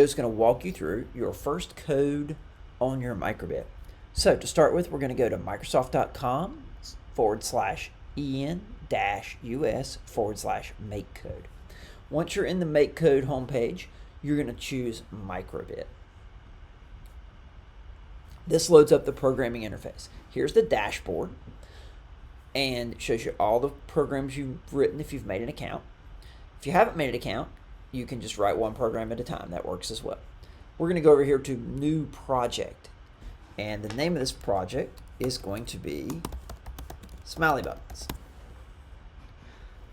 video is going to walk you through your first code on your MIcrobit. So to start with, we're going to go to Microsoft.com/en-us/MakeCode. Once you're in the MakeCode homepage, you're going to choose MIcrobit. This loads up the programming interface. Here's the dashboard, and it shows you all the programs you've written if you've made an account. If you haven't made an account, you can just write one program at a time. That works as well. We're going to go over here to New Project, and the name of this project is going to be Smiley Buttons.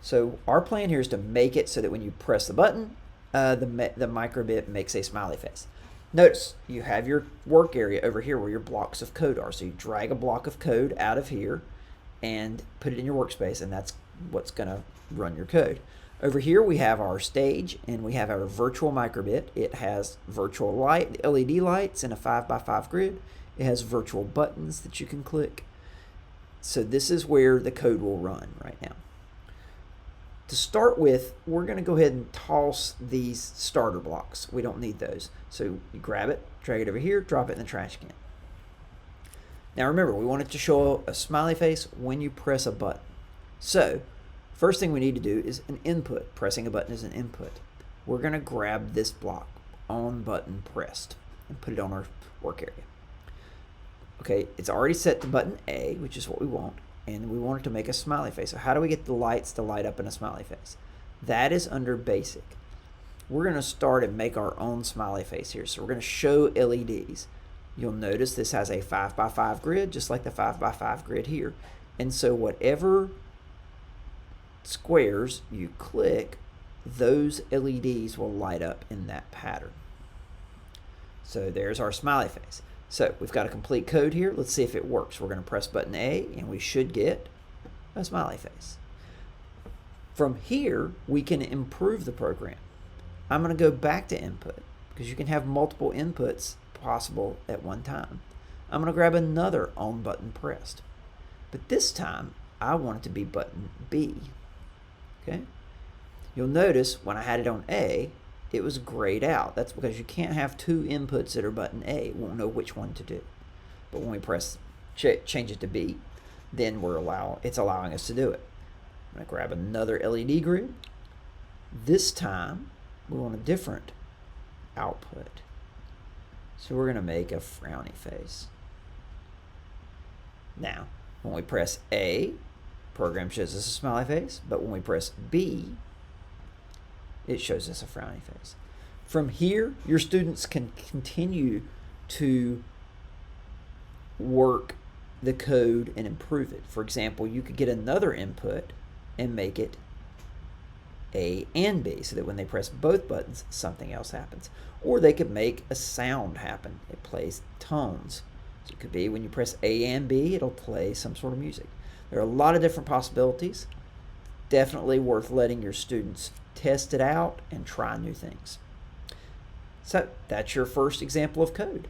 So our plan here is to make it so that when you press the button, the MIcrobit makes a smiley face. Notice you have your work area over here where your blocks of code are. So you drag a block of code out of here and put it in your workspace, and that's what's going to run your code. Over here we have our stage, and we have our virtual MIcrobit. It has virtual LED lights and a 5x5 grid. It has virtual buttons that you can click. So this is where the code will run right now. To start with, we're going to go ahead and toss these starter blocks. We don't need those. So you grab it, drag it over here, drop it in the trash can. Now remember, we want it to show a smiley face when you press a button. So first thing we need to do is an input. Pressing a button is an input. We're going to grab this block, on button pressed, and put it on our work area. Okay, it's already set to button A, which is what we want, and we want it to make a smiley face. So how do we get the lights to light up in a smiley face? That is under basic. We're going to start and make our own smiley face here. So we're going to show LEDs. You'll notice this has a 5x5 grid, just like the 5x5 grid here. And so whatever squares you click, those LEDs will light up in that pattern. So there's our smiley face. So we've got a complete code here. Let's see if it works. We're going to press button A, and we should get a smiley face. From here, we can improve the program. I'm going to go back to input, because you can have multiple inputs possible at one time. I'm going to grab another on button pressed, but this time I want it to be button B. Okay, you'll notice when I had it on A, it was grayed out. That's because you can't have two inputs that are button A. It won't know which one to do. But when we press change it to B, then it's allowing us to do it. I'm going to grab another LED grid. This time we want a different output. So we're going to make a frowny face. Now, when we press A, program shows us a smiley face, but when we press B, it shows us a frowny face. From here, your students can continue to work the code and improve it. For example, you could get another input and make it A and B, so that when they press both buttons, something else happens. Or they could make a sound happen. It plays tones. So it could be when you press A and B, it'll play some sort of music. There are a lot of different possibilities. Definitely worth letting your students test it out and try new things. So that's your first example of code.